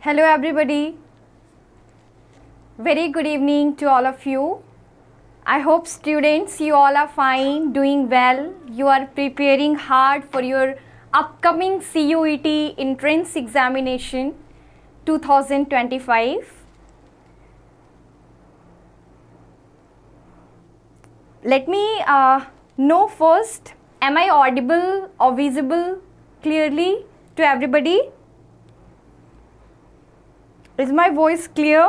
Hello everybody. Very good evening to all of you. I hope students, you all are fine, doing well. You are preparing hard for your upcoming CUET entrance examination 2025. Let me know first, am I audible or visible clearly to everybody? Is my voice clear?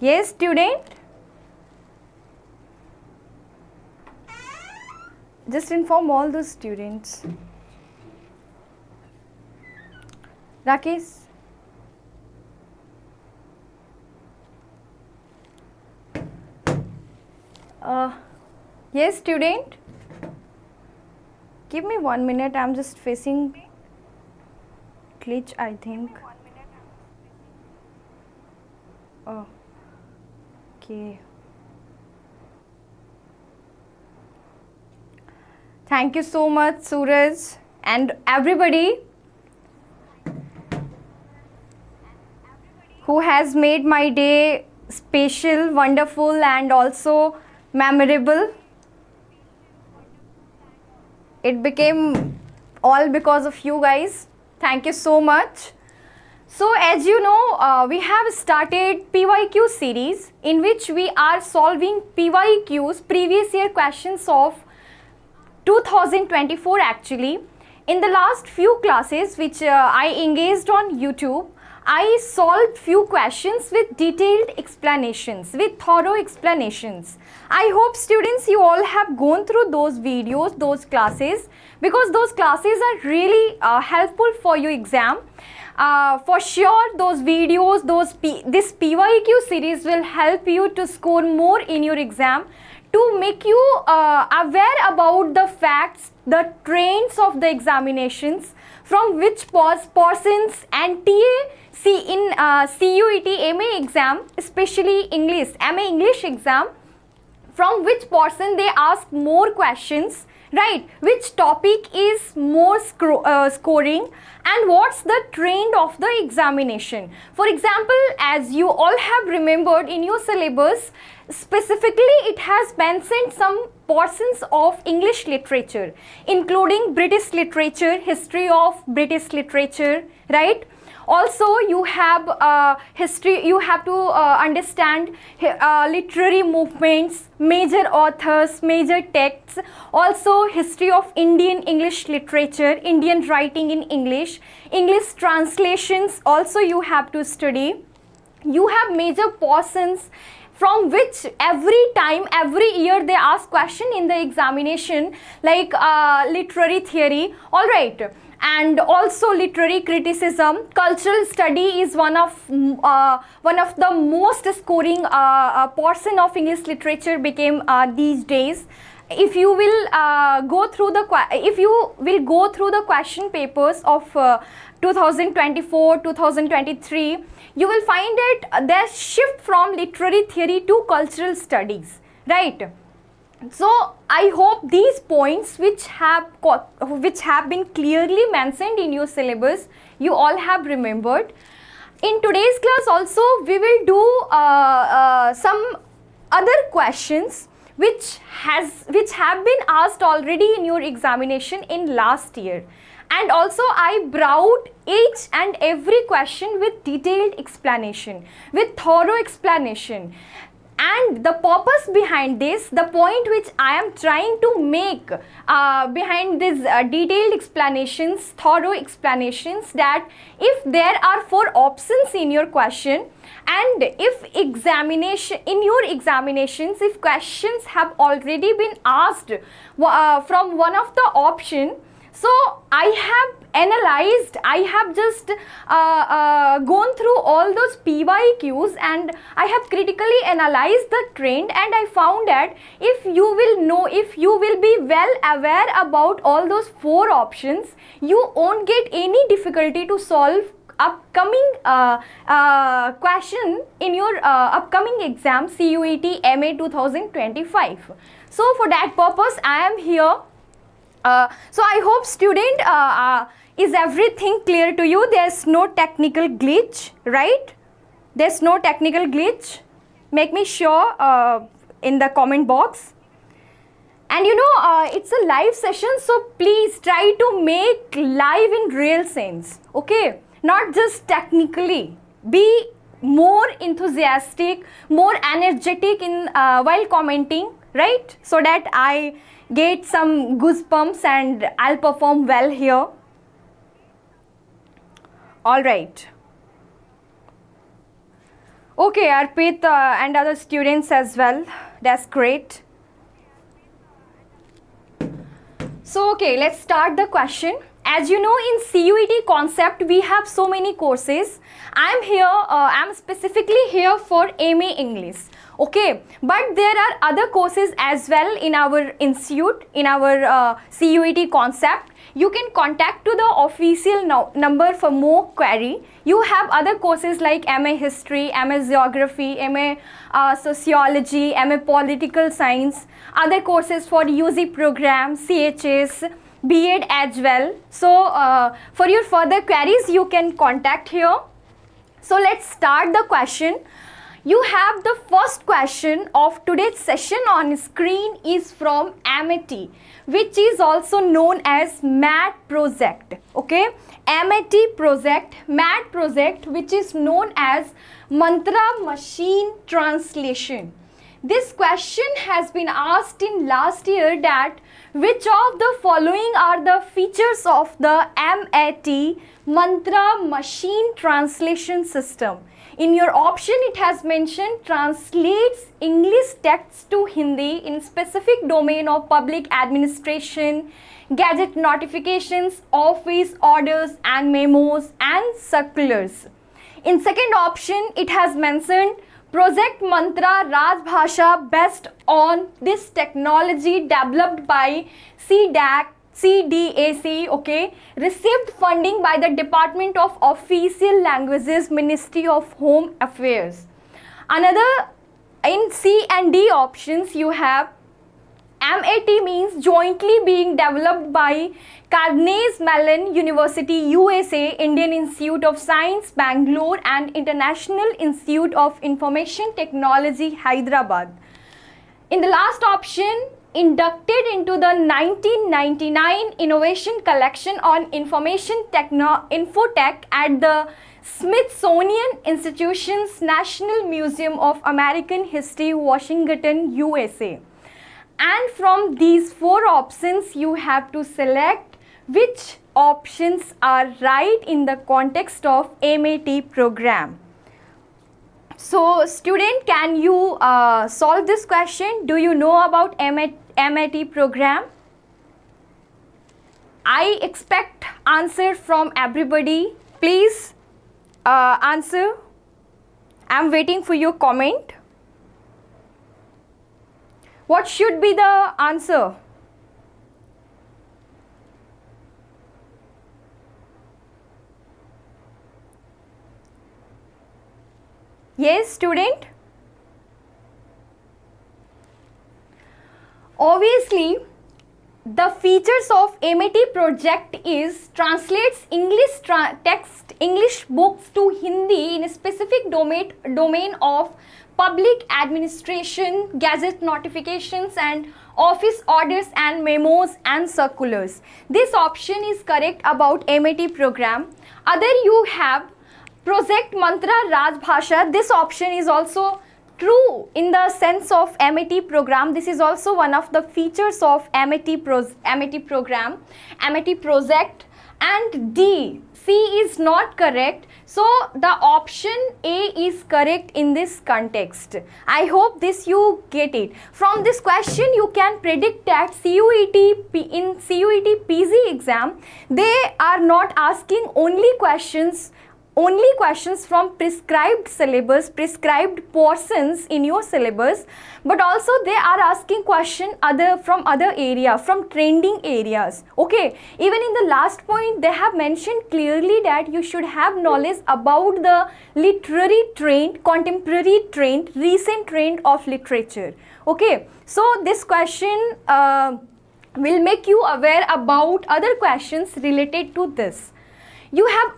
Yes, student? Just inform all the students. Rakesh? Yes, student? Give me 1 minute, I'm just facing glitch, I think. Oh, okay. Thank you so much, Suraj, and everybody who has made my day special, wonderful, and also memorable. It became all because of you guys. Thank you so much. So as you know, we have started PYQ series in which we are solving PYQs, previous year questions of 2024 actually. In the last few classes which I engaged on YouTube, I solved few questions with detailed explanations, with thorough explanations. I hope students, you all have gone through those videos, those classes, because those classes are really helpful for your exam. For sure, those videos, this PYQ series will help you to score more in your exam, to make you aware about the facts, the trends of the examinations, from which persons and TA in CUET MA exam, especially English, MA English exam, from which person they ask more questions, right? Which topic is more scoring, and what's the trend of the examination. For example, as you all have remembered in your syllabus, specifically it has mentioned some portions of English literature, including British literature, history of British literature, right? Also, you have history, you have to understand literary movements, major authors, major texts, also history of Indian English literature, Indian writing in English, English translations also you have to study. You have major portions from which every year they ask question in the examination, like literary theory, all right, and also literary criticism. Cultural study is one of the most scoring portion of English literature became these days. If you will go through the question papers of 2024, 2023, you will find it their shift from literary theory to cultural studies, right? So I hope these points which have been clearly mentioned in your syllabus, you all have remembered. In today's class also we will do some other questions which have been asked already in your examination in last year. And also I brought each and every question with detailed explanation, with thorough explanation. And the purpose behind this, the point which I am trying to make behind this detailed explanations, thorough explanations, that if there are 4 options in your question, and if in your examinations, if questions have already been asked from one of the option, so I have analyzed, I have just gone through all those PYQs and I have critically analyzed the trend, and I found that if you will be well aware about all those 4 options, you won't get any difficulty to solve upcoming question in your upcoming exam CUET MA 2025. So for that purpose I am here. So I hope student Is everything clear to you? There's no technical glitch, right? There's no technical glitch. Make me sure in the comment box. And you know, it's a live session, so please try to make live in real sense, okay? Not just technically. Be more enthusiastic, more energetic in while commenting, right? So that I get some goosebumps and I'll perform well here. All right. Okay, Arpit and other students as well. That's great. So, okay, let's start the question. As you know, in CUET concept, we have so many courses. I'm specifically here for MA English. Okay, but there are other courses as well in our institute, in our CUET concept. You can contact to the official number for more query. You have other courses like MA History, MA Geography, MA Sociology, MA Political Science, other courses for UG program, CHS, B.Ed as well. So for your further queries, you can contact here. So let's start the question. You have the first question of today's session on screen is from MAT, which is also known as MAT project. Okay, MAT project, MAT project, which is known as Mantra Machine Translation. This question has been asked in last year that which of the following are the features of the MAT Mantra Machine Translation System. In your option, it has mentioned translates English text to Hindi in specific domain of public administration, gazette notifications, office orders and memos and circulars. In second option, it has mentioned Project Mantra Rajbhasha based on this technology developed by CDAC, okay, received funding by the Department of Official Languages, Ministry of Home Affairs. Another, in C and D options, you have MAT means jointly being developed by Carnegie Mellon University, USA, Indian Institute of Science, Bangalore, and International Institute of Information Technology, Hyderabad. In the last option, inducted into the 1999 Innovation Collection on Information Infotech at the Smithsonian Institution's National Museum of American History, Washington, USA. And from these four options, you have to select which options are right in the context of MAT program. So, student, can you solve this question? Do you know about MAT program? I expect answer from everybody. Please answer. I'm waiting for your comment. What should be the answer? Yes, student? Obviously, the features of MAT project is translates English books to Hindi in a specific domain of public administration, gazette notifications and office orders and memos and circulars. This option is correct about MAT program. Other, you have Project Mantra Rajbhasha. This option is also true in the sense of MAT program. This is also one of the features of MAT program, MAT project. And D, C is not correct. So the option A is correct in this context. I hope this you get it. From this question, you can predict that in CUET PG exam, they are not asking only questions from prescribed syllabus, prescribed portions in your syllabus, but also they are asking question from other area, from trending areas. Okay, even in the last point, they have mentioned clearly that you should have knowledge about the literary trend, contemporary trend, recent trend of literature. Okay, so this question will make you aware about other questions related to this. You have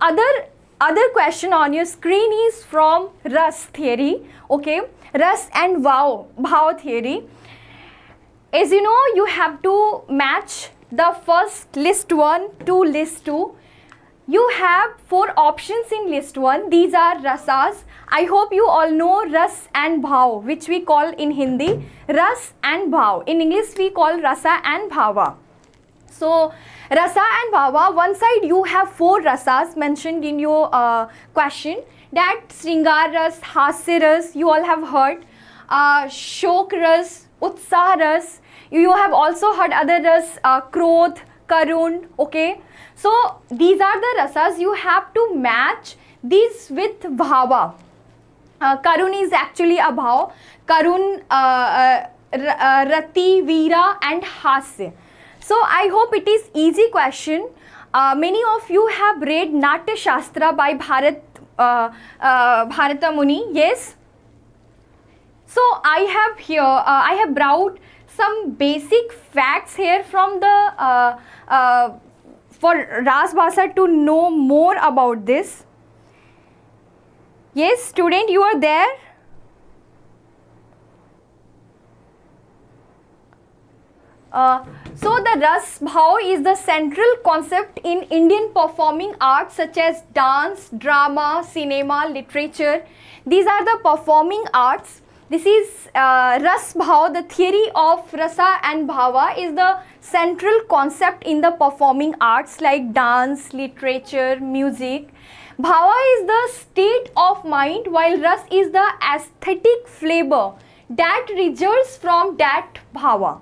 other question on your screen is from Ras theory, okay, Ras and Bhav theory. As you know, you have to match the first list 1 to list 2. You have 4 options in list 1. These are rasas. I hope you all know ras and bhav, which we call in Hindi ras and bhav. In English we call rasa and bhava. So rasa and bhava, one side you have 4 rasas mentioned in your question, that Sringar ras, Hasya ras, you all have heard, Shok ras, Utsah ras. You have also heard other ras, Krodh, Karun, okay. So these are the rasas. You have to match these with bhava. Karun is actually a bhav. Karun, Rati, Veera and Hasya. So I hope it is easy question. Many of you have read Natya Shastra by Bharata Muni. Yes. So I have brought some basic facts here from the for Ras Bhasha to know more about this. Yes, student, you are there? So the Ras Bhav is the central concept in Indian performing arts such as dance, drama, cinema, literature. These are the performing arts. This is Ras Bhav, the theory of Rasa and Bhava is the central concept in the performing arts like dance, literature, music. Bhava is the state of mind while Ras is the aesthetic flavor that results from that Bhava.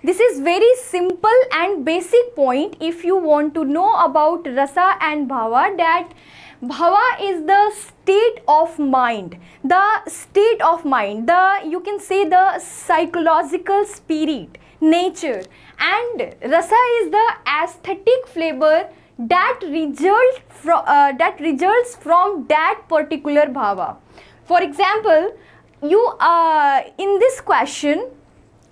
This is very simple and basic point if you want to know about Rasa and Bhava, that Bhava is the state of mind, you can say the psychological spirit, nature, and Rasa is the aesthetic flavor that results from that particular Bhava. For example, you in this question,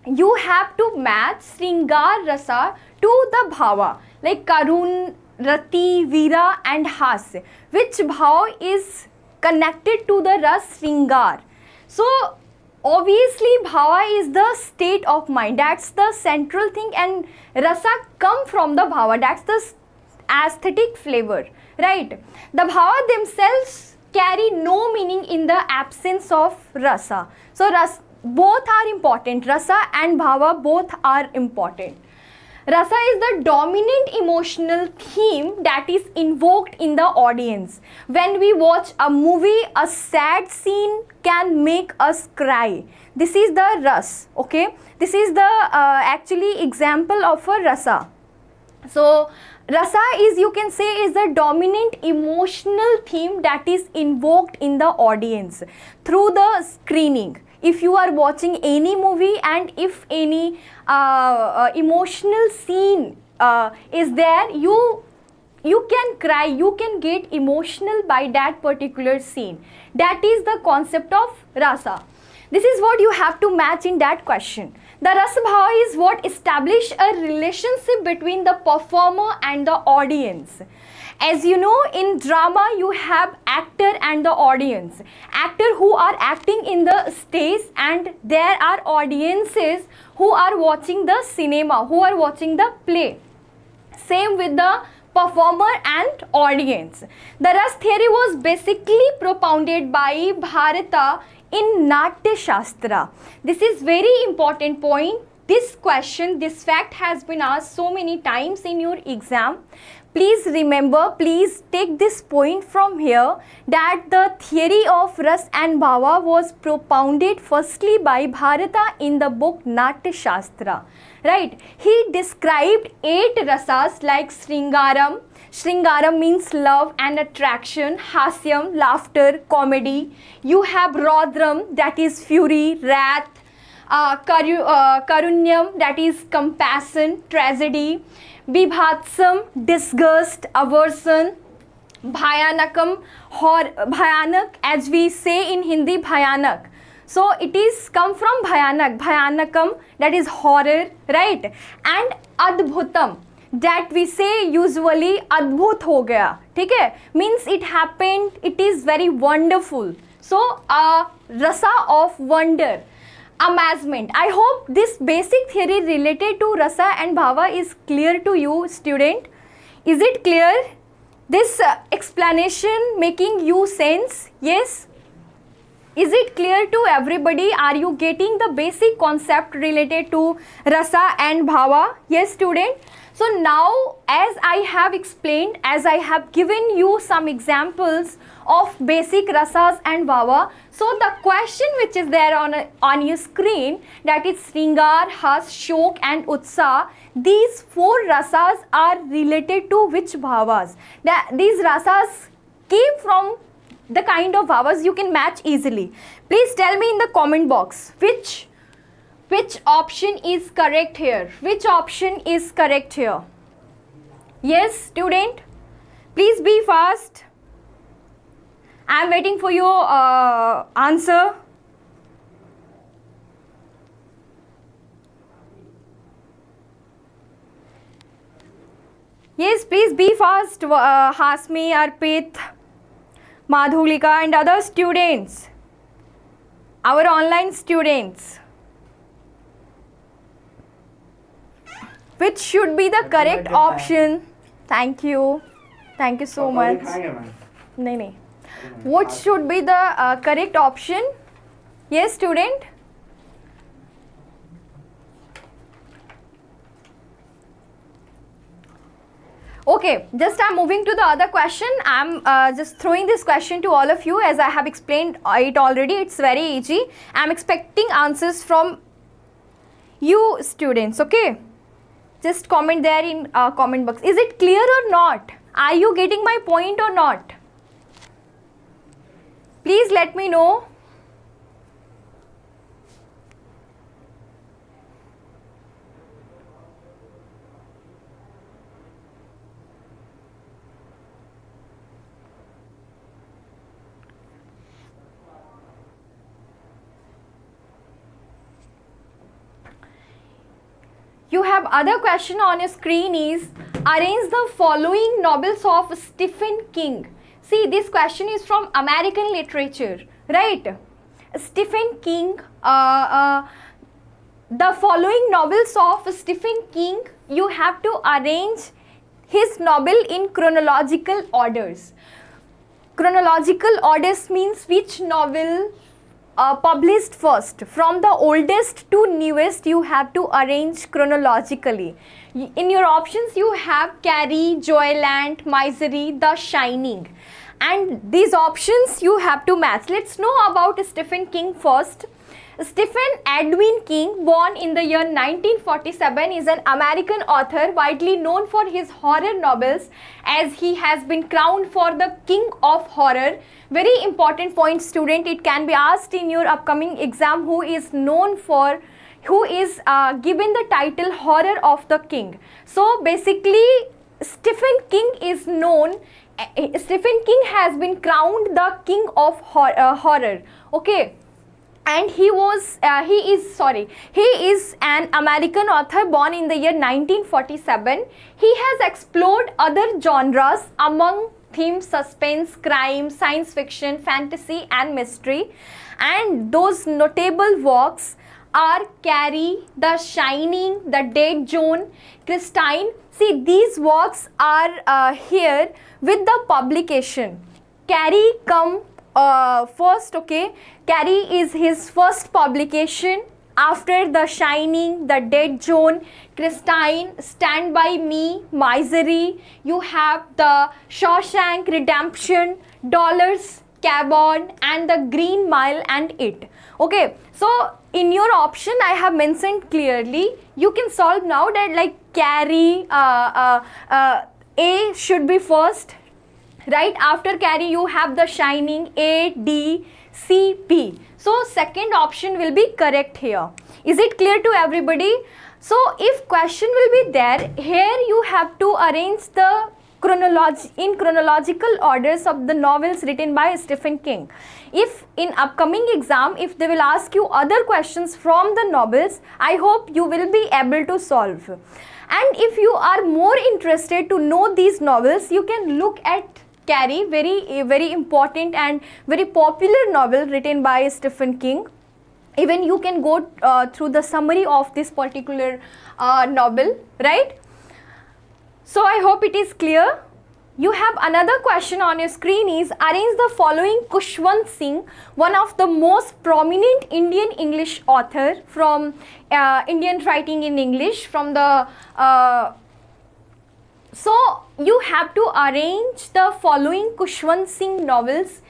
you have to match Sringar Rasa to the Bhava, like Karun, Rati, Veera and Hasya. Which Bhav is connected to the Ras Sringar? So obviously Bhava is the state of mind, that's the central thing, and Rasa come from the Bhava, that's the aesthetic flavor, right? The Bhava themselves carry no meaning in the absence of Rasa. So both are important, Rasa and Bhava both are important. Rasa is the dominant emotional theme that is invoked in the audience. When we watch a movie, a sad scene can make us cry. This is the Ras, okay? This is the actually example of a Rasa. So Rasa is, you can say, is the dominant emotional theme that is invoked in the audience through the screening. If you are watching any movie and if any emotional scene is there, you can cry, you can get emotional by that particular scene. That is the concept of Rasa. This is what you have to match in that question. The Rasa Bhava is what establish a relationship between the performer and the audience. As you know, in drama you have actor and the audience. Actor who are acting in the stage, and there are audiences who are watching the cinema, who are watching the play. Same with the performer and audience. The Ras theory was basically propounded by Bharata in Natya Shastra. This is very important point. This question, this fact has been asked so many times in your exam. Please remember, please take this point from here, that the theory of Ras and Bhava was propounded firstly by Bharata in the book Natya Shastra. Right? He described 8 rasas like Sringaram. Sringaram means love and attraction. Hasyam, laughter, comedy. You have Raudram, that is fury, wrath. Karunyam, that is compassion, tragedy. Bibhatsam, disgust, aversion. Bhayanakam, Bhayanak, as we say in Hindi, Bhayanak. So it is come from bhayanak, bhayanakam, that is horror, right? And adbhutam, that we say usually adbhut ho gaya, ठीक है, means it happened, it is very wonderful. So rasa of wonder, amazement. I hope this basic theory related to rasa and bhava is clear to you, student. Is it clear? This explanation making you sense? Yes? Is it clear to everybody? Are you getting the basic concept related to rasa and bhava? Yes, student. So now, as I have explained, as I have given you some examples of basic rasas and bhava, so the question which is there on your screen, that is Sringar, Has, Shok and Utsa, these four rasas are related to which bhavas? These rasas came from the kind of bhavas you can match easily. Please tell me in the comment box which option is correct here. Which option is correct here? Yes, student? Please be fast. I am waiting for your answer. Yes, please be fast. Hasmi, Arpit, Madhulika and other students, our online students. Which should be the correct option? Thank you. Thank you so much. No. What should be the correct option? Yes, student? Okay, just I'm moving to the other question. I'm just throwing this question to all of you as I have explained it already. It's very easy. I'm expecting answers from you students, okay? Just comment there in comment box. Is it clear or not? Are you getting my point or not? Please let me know. You have other question on your screen is arrange the following novels of Stephen King. See, this question is from American literature, right? Stephen King, the following novels of Stephen King, you have to arrange his novel in chronological orders. Chronological orders means which novel published first. From the oldest to newest, you have to arrange chronologically. In your options, you have Carrie, Joyland, Misery, The Shining. And these options you have to match. Let's know about Stephen King first. Stephen Edwin King, born in the year 1947, is an American author widely known for his horror novels, as he has been crowned for the King of Horror. Very important point, student. It can be asked in your upcoming exam who is given the title Horror of the King. So basically, Stephen King is known. Stephen King has been crowned the King of Horror. Okay. And he is an American author born in the year 1947. He has explored other genres among themes suspense, crime, science fiction, fantasy and mystery. And those notable works are Carrie, The Shining, The Dead Zone, Christine. See, these works are here with the publication. Carrie come first, okay. Carrie is his first publication. After The Shining, The Dead Zone, Christine, Stand By Me, Misery, you have The Shawshank Redemption, Dollars, Cabon and The Green Mile and It. Okay, so in your option I have mentioned clearly. You can solve now that like Carrie, A should be first. Right after Carrie you have The Shining, A, D, C, P. So second option will be correct here. Is it clear to everybody? So if question will be there, here you have to arrange the in chronological orders of the novels written by Stephen King. If in upcoming exam, if they will ask you other questions from the novels, I hope you will be able to solve. And if you are more interested to know these novels, you can look at Carrie, very important and very popular novel written by Stephen King. Even you can go through the summary of this particular novel, right? So I hope it is clear. You have another question on your screen is, arrange the following Khushwant Singh, one of the most prominent Indian English author from Indian writing in English from the so you have to arrange the following Khushwant Singh novels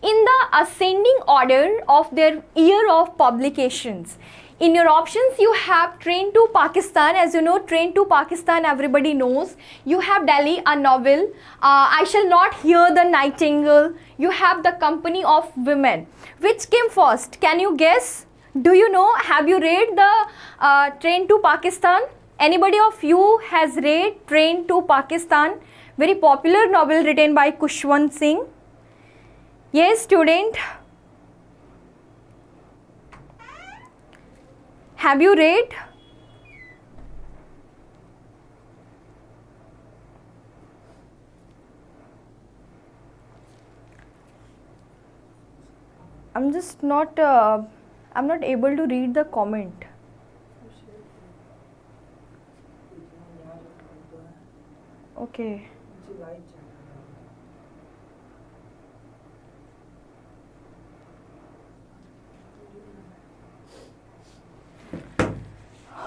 in the ascending order of their year of publications. In your options, you have Train to Pakistan. As you know, Train to Pakistan everybody knows. You have Delhi, a novel. I Shall Not Hear the Nightingale. You have The Company of Women. Which came first? Can you guess? Do you know? Have you read the Train to Pakistan? Anybody of you has read Train to Pakistan? Very popular novel written by Khushwant Singh. Yes, student. Have you read? I'm just not I'm not able to read the comment. Okay.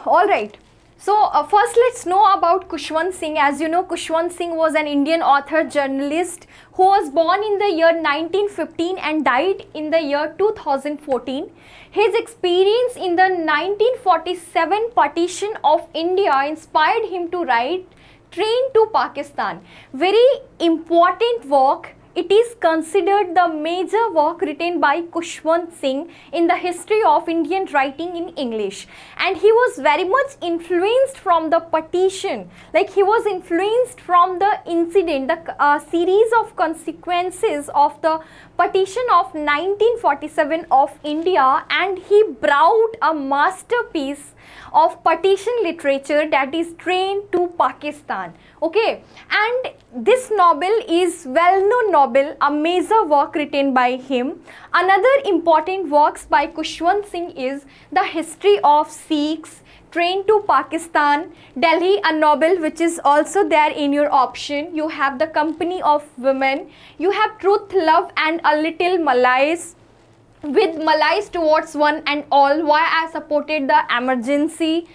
All right. So first let's know about Khushwant Singh. As you know, Khushwant Singh was an Indian author, journalist who was born in the year 1915 and died in the year 2014. His experience in the 1947 partition of India inspired him to write Train to Pakistan. Very important work. It is considered the major work written by Khushwant Singh in the history of Indian writing in English. And he was very much influenced from the partition. Like he was influenced from the incident, the series of consequences of the partition of 1947 of India, and he brought a masterpiece of partition literature, that is Train to Pakistan. Okay, and this novel is well-known novel, a major work written by him. Another important works by Khushwant Singh is The History of Sikhs, Train to Pakistan, Delhi, a novel which is also there in your option. You have The Company of Women, you have Truth, Love and a Little Malaise, with Malaise towards one and all, Why I Supported the Emergency,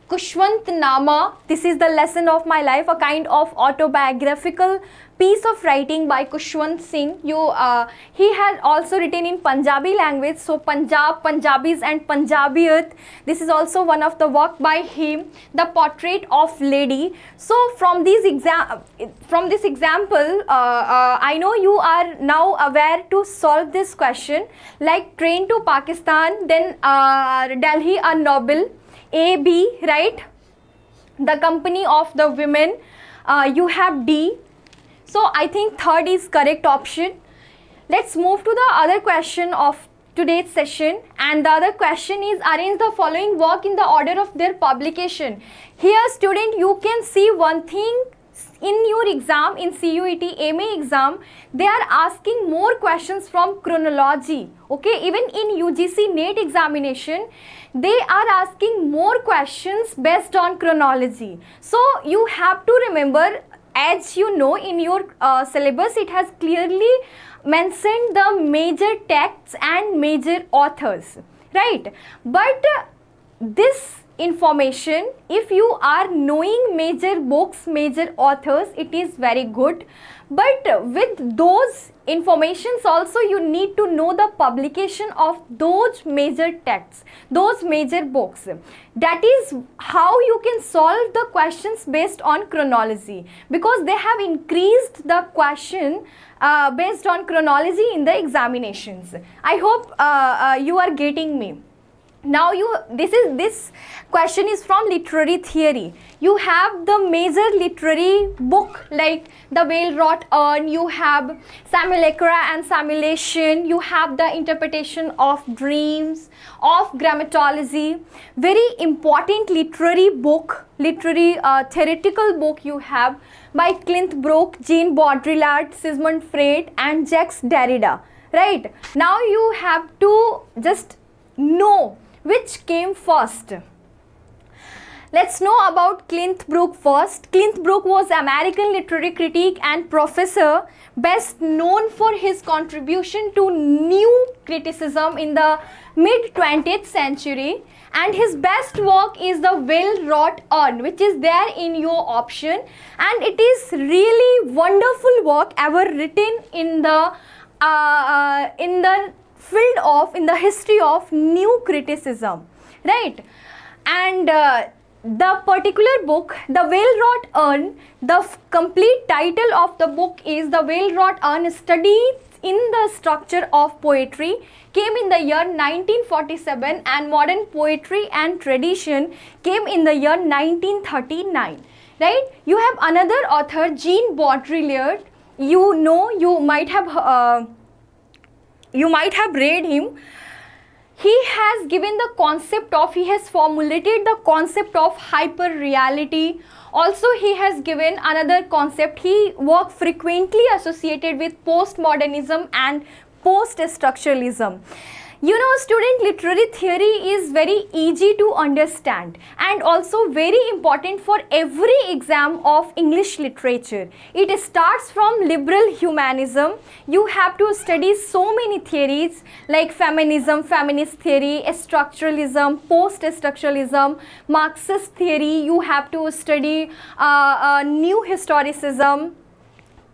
Khushwant Nama, This is the Lesson of My Life, a kind of autobiographical piece of writing by Khushwant Singh. He had also written in Punjabi language, so Punjab, Punjabis and Punjabiyat. This is also one of the work by him. The Portrait of Lady. So from this example, I know you are now aware to solve this question, like Train to Pakistan, then Delhi, a novel, A, B, right? The Company of the Women, you have D. So I think third is correct option. Let's move to the other question of today's session, and the other question is, arrange the following work in the order of their publication. Here student, you can see one thing in your exam, in CUET MA exam, they are asking more questions from chronology. Okay, even in UGC NET examination, they are asking more questions based on chronology. So you have to remember, as you know, in your syllabus it has clearly mentioned the major texts and major authors, right? But this information, if you are knowing major books, major authors, it is very good. But with those informations also, you need to know the publication of those major texts, those major books. That is how you can solve the questions based on chronology, because they have increased the question based on chronology in the examinations. I hope you are getting me. Now this question is from literary theory. You have the major literary book like The Whale-Wrought Urn, you have Simulacra and Simulation, you have the interpretation of dreams, of grammatology. Very important literary book, literary theoretical book you have by 𝐿𝐼𝐸, Jean Baudrillard, Sigmund Freud and Jacques Derrida. Right? Now you have to just know which came first. Let's know about 𝐿𝐼𝐸 first. 𝐿𝐼𝐸 was American literary critic and professor, best known for his contribution to new criticism in the mid 20th century, and his best work is The Whale-Wrought Urn, which is there in your option, and it is really wonderful work ever written in the field of, in the history of new criticism, right? And the particular book, The Whale-Wrought Urn, the complete title of the book is The Whale-Wrought Urn, Studies in the Structure of Poetry, came in the year 1947, and Modern Poetry and Tradition came in the year 1939, right? You have another author, Jean Baudrillard. You know, you might have read him. He has given the concept of, he has formulated the concept of hyper reality. Also he has given another concept. He worked frequently associated with postmodernism and post-structuralism. You know, student, literary theory is very easy to understand and also very important for every exam of English literature. It starts from liberal humanism. You have to study so many theories like feminism, feminist theory, structuralism, post-structuralism, Marxist theory. You have to study new historicism,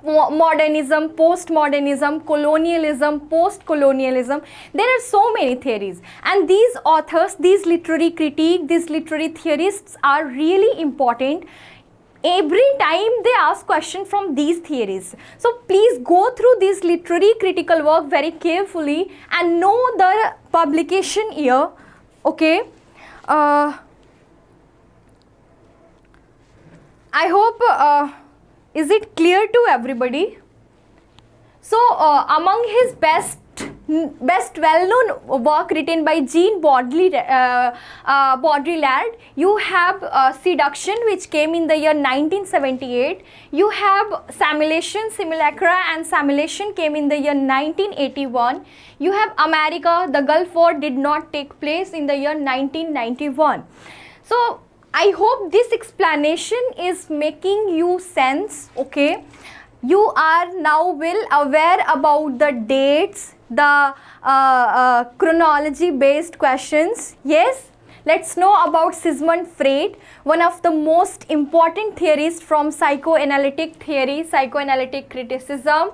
modernism, postmodernism, colonialism, post-colonialism. There are so many theories, and these authors, these literary critiques, these literary theorists are really important. Every time they ask questions from these theories. So please go through this literary critical work very carefully and know the publication year. Okay. I hope is it clear to everybody? So among his best well-known work written by Jean Baudrillard, you have Seduction, which came in the year 1978. You have Simulacra and Simulation came in the year 1981. You have America, the Gulf War did not take place in the year 1991. So I hope this explanation is making you sense, okay? You are now well aware about the dates, the chronology based questions. Yes, let's know about Sigmund Freud, one of the most important theorists from psychoanalytic theory, psychoanalytic criticism.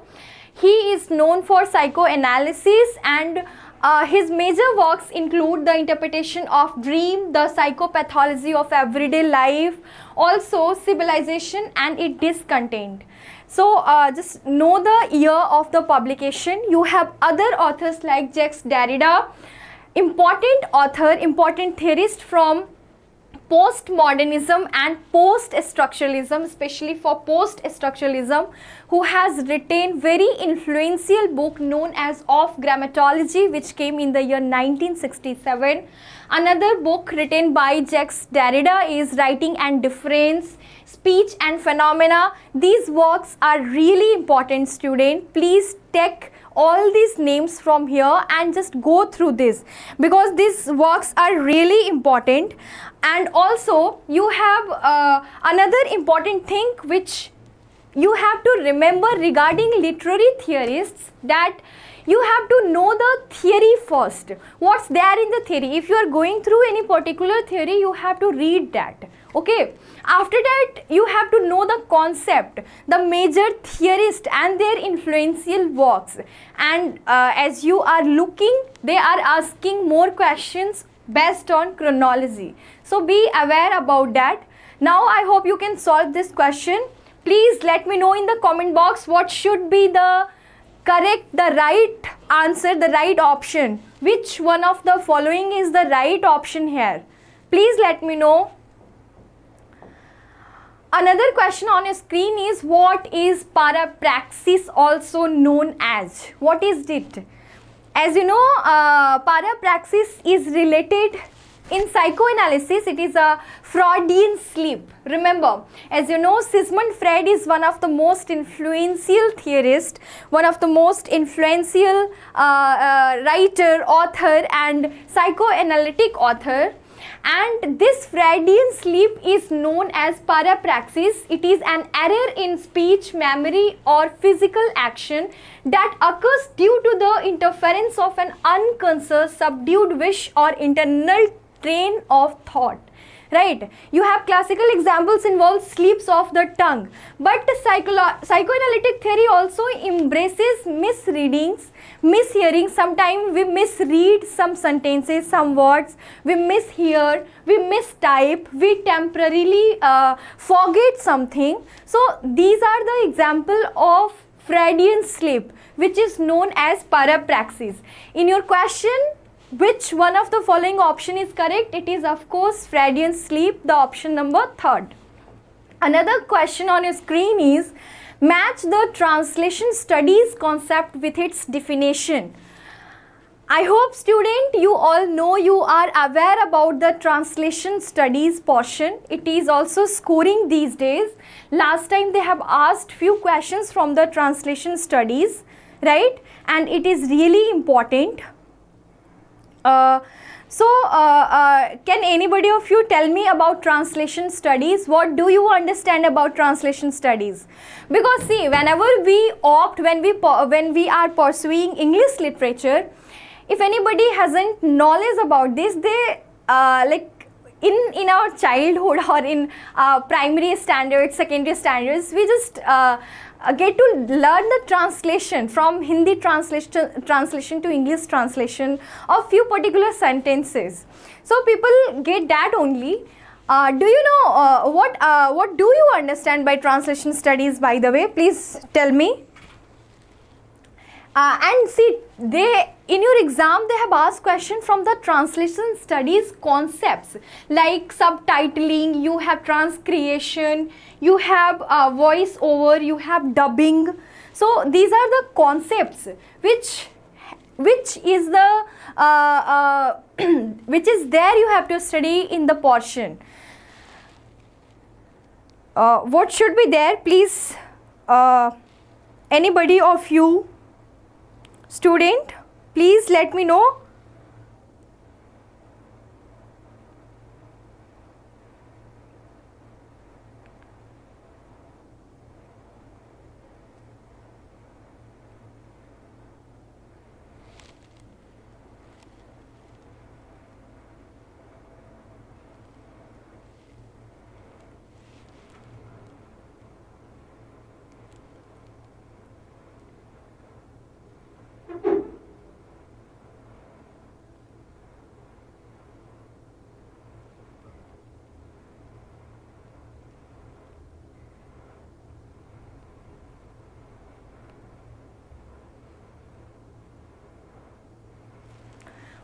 He is known for psychoanalysis, and his major works include the interpretation of dream, the psychopathology of everyday life, also civilization and its discontent. So just know the year of the publication. You have other authors like Jacques Derrida, important author, important theorist from postmodernism and post-structuralism, especially for post-structuralism, who has written very influential book known as Of Grammatology, which came in the year 1967. Another book written by Jacques Derrida is Writing and Difference, Speech and Phenomena. These works are really important, student. Please take all these names from here and just go through this, because these works are really important. And also you have another important thing which you have to remember regarding literary theorists, that you have to know the theory first. What's there in the theory? If you are going through any particular theory, you have to read that. Okay. After that, you have to know the concept, the major theorists and their influential works. And as you are looking, they are asking more questions based on chronology. So be aware about that. Now I hope you can solve this question. Please let me know in the comment box what should be the correct, the right answer, the right option Which one of the following is the right option here? Please let me know. Another question on your screen is, what is parapraxis also known as? What is it? As you know, parapraxis is related in psychoanalysis. It is a Freudian slip. Remember, as you know, Sigmund Freud is one of the most influential theorists, one of the most influential writer, author and psychoanalytic author. And this Freudian slip is known as parapraxis. It is an error in speech, memory or physical action that occurs due to the interference of an unconscious, subdued wish or internal train of thought. Right? You have classical examples involve slips of the tongue, but psychoanalytic theory also embraces misreadings, mishearing. Sometimes we misread some sentences, some words, we mishear, we mistype, we temporarily forget something. So these are the example of Freudian slip, which is known as parapraxis. In your question, which one of the following option is correct? It is of course Freudian slip, the option number 3rd. Another question on your screen is, match the translation studies concept with its definition. I hope student you all know, you are aware about the translation studies portion. It is also scoring these days. Last time they have asked few questions from the translation studies, right? And it is really important. Can anybody of you tell me about translation studies? What do you understand about translation studies? Because see, whenever we opt, when we are pursuing English literature, if anybody hasn't knowledge about this, they like in our childhood or in primary standards, secondary standards, we just get to learn the translation from Hindi translation to English translation of few particular sentences. So people get that only. Do you know what do you understand by translation studies, by the way? Please tell me. And see, in your exam they have asked question from the translation studies concepts like subtitling, you have transcreation, you have voice over, you have dubbing. So these are the concepts which is the which is there you have to study in the portion. What should be there? Please, anybody of you student, please let me know.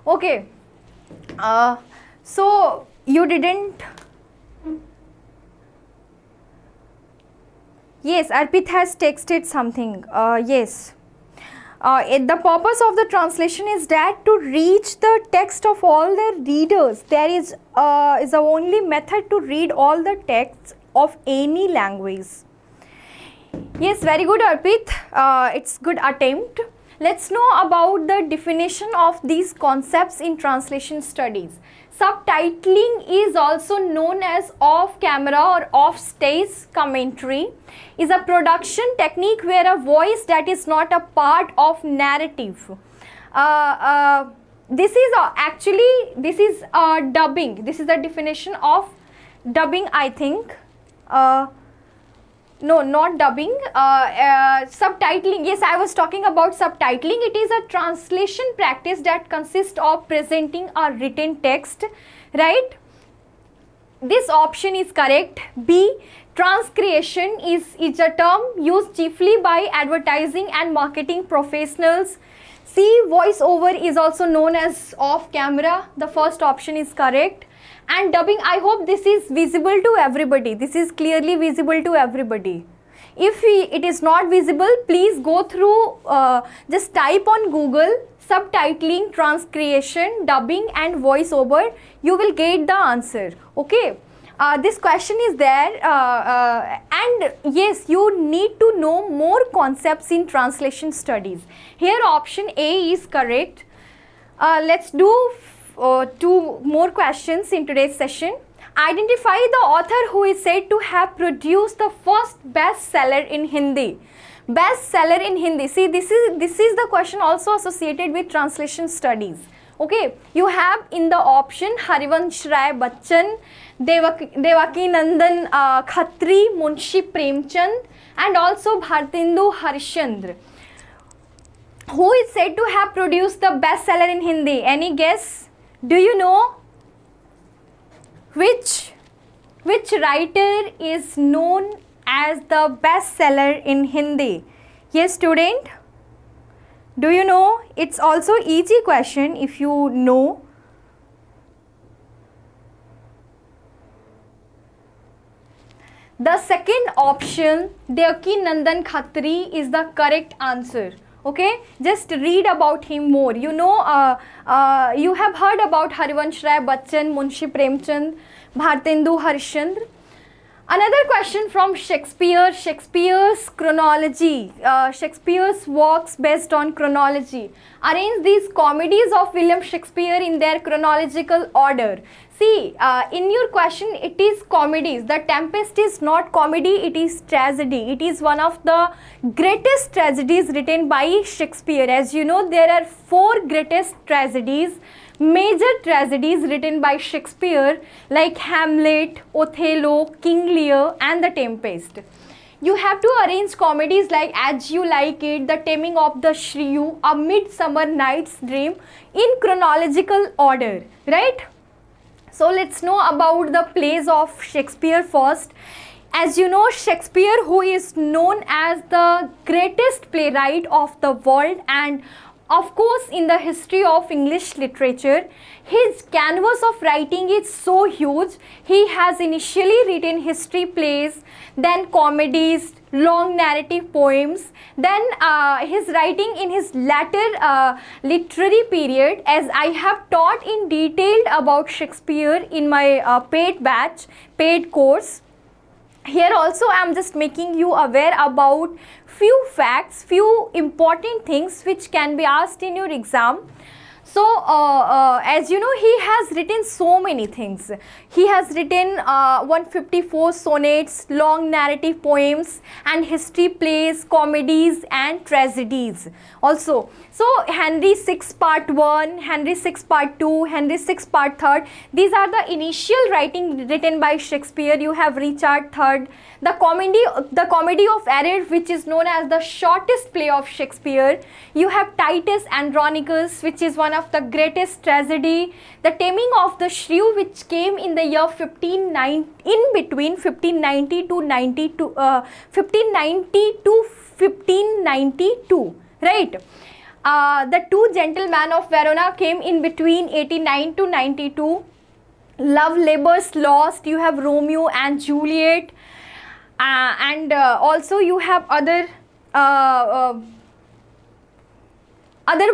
Okay, so you didn't. Yes, Arpit has texted something. Yes. The purpose of the translation is that to reach the text of all the readers. There is the only method to read all the texts of any language. Yes, very good, Arpit. It's good attempt. Let's know about the definition of these concepts in translation studies. Subtitling is also known as off-camera or off-stage commentary. Is a production technique where a voice that is not a part of narrative. This is dubbing. This is the definition of dubbing, I think. No, not dubbing, subtitling. Yes, I was talking about subtitling. It is a translation practice that consists of presenting a written text, right? This option is correct. B, transcreation is a term used chiefly by advertising and marketing professionals. See, voiceover is also known as off camera. The first option is correct. And dubbing, I hope this is visible to everybody. This is clearly visible to everybody. If it is not visible, please go through, just type on Google subtitling, transcreation, dubbing and voiceover. You will get the answer. Okay. This question is there, and yes, you need to know more concepts in translation studies. Here option A is correct. Let's do 2 more questions in today's session. Identify the author who is said to have produced the first bestseller in Hindi. Bestseller in Hindi. See, this is the question also associated with translation studies. Okay, you have in the option Harivansh Rai Bachchan, Devaki Nandan Khatri, Munshi Premchand, and also Bhartendu Harishchandra. Who is said to have produced the bestseller in Hindi? Any guess? Do you know which writer is known as the bestseller in Hindi? Yes, student? Do you know? It's also easy question if you know. The second option, Devaki Nandan Khatri, is the correct answer. Okay, just read about him more. You know, you have heard about Harivansh Rai Bachchan, Munshi Premchand, Bhartendu Harishchandra. Another question from Shakespeare. Shakespeare's chronology. Shakespeare's works based on chronology. Arrange these comedies of William Shakespeare in their chronological order. See, in your question, it is comedies. The Tempest is not comedy, it is tragedy. It is one of the greatest tragedies written by Shakespeare. As you know, there are 4 greatest tragedies, major tragedies written by Shakespeare, like Hamlet, Othello, King Lear and The Tempest. You have to arrange comedies like As You Like It, The Taming of the Shrew, A Midsummer Night's Dream in chronological order, right? So let's know about the plays of Shakespeare first. As you know, Shakespeare, who is known as the greatest playwright of the world and of course in the history of English literature, his canvas of writing is so huge. He has initially written history plays, then comedies, long narrative poems, then his writing in his latter literary period, as I have taught in detail about Shakespeare in my paid course. Here also I am just making you aware about few facts, few important things which can be asked in your exam. So, as you know, he has written so many things. He has written 154 sonnets, long narrative poems and history plays, comedies and tragedies also. So, Henry VI Part 1, Henry VI Part 2, Henry VI Part 3, these are the initial writing written by Shakespeare. You have Richard III, the comedy of Error, which is known as the shortest play of Shakespeare. You have Titus Andronicus, which is one of the greatest tragedy. The Taming of the Shrew, which came in the year 1590, in between 1590 to 1592, right? The Two Gentlemen of Verona came in between 89 to 92. Love Labour's Lost, you have Romeo and Juliet, and also you have other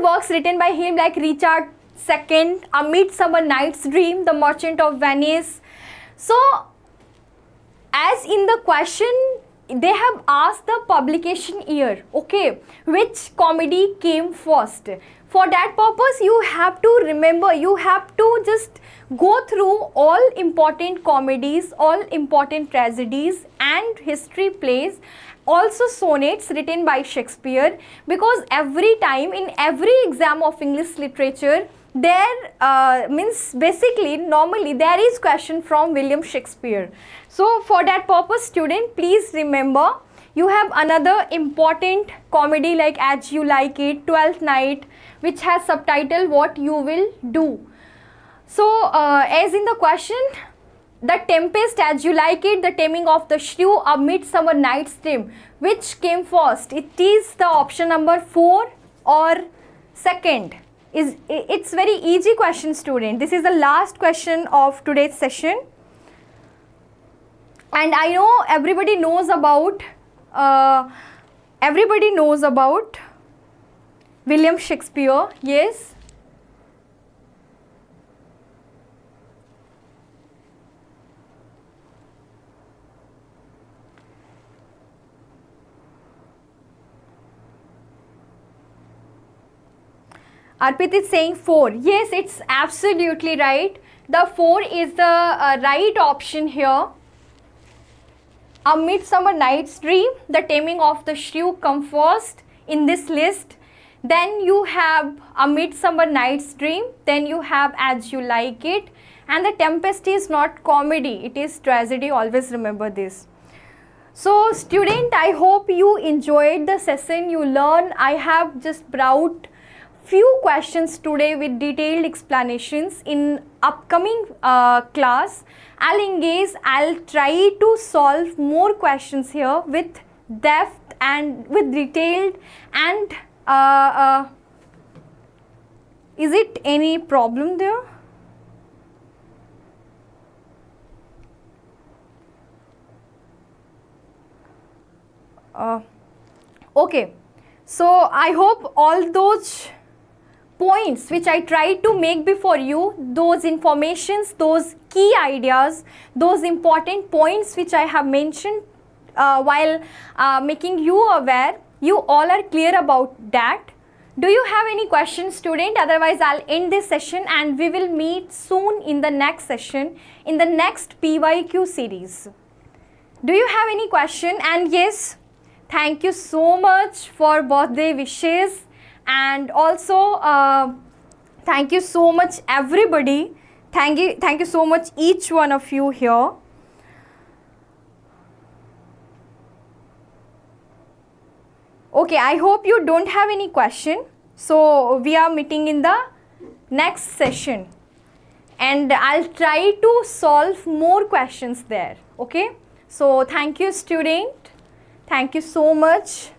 works written by him like Richard II, A Midsummer Night's Dream, The Merchant of Venice. So, as in the question, they have asked the publication year, okay, which comedy came first. For that purpose, you have to remember, you have to just go through all important comedies, all important tragedies and history plays, also sonnets written by Shakespeare, because every time in every exam of English literature, there means basically normally there is question from William Shakespeare. So for that purpose, student, please remember, you have another important comedy like As You Like It, 12th Night, which has subtitle What You Will Do. So as in the question, The Tempest, As You Like It, The Taming of the Shrew, A Midsummer Night's Dream, which came first? It is the option number 4 or Second is, it's very easy question, student. This is the last question of today's session. And I know everybody knows about William Shakespeare. Yes. Arpit is saying 4. Yes, it's absolutely right. The 4 is the right option here. A Midsummer Night's Dream, The Taming of the Shrew come first in this list. Then you have A Midsummer Night's Dream. Then you have As You Like It. And The Tempest is not comedy, it is tragedy. Always remember this. So student, I hope you enjoyed the session. You learn. I have just brought few questions today with detailed explanations. In upcoming class, I'll try to solve more questions here with depth and with detailed and is it any problem there? Okay, so I hope all those points which I tried to make before you, those informations, those key ideas, those important points which I have mentioned while making you aware, you all are clear about that. Do you have any questions, student? Otherwise, I'll end this session and we will meet soon in the next session, in the next PYQ series. Do you have any question? And yes, thank you so much for birthday wishes. And also thank you so much everybody. Thank you so much each one of you here. Okay, I hope you don't have any question. So we are meeting in the next session and I'll try to solve more questions there. Okay, so thank you student, thank you so much.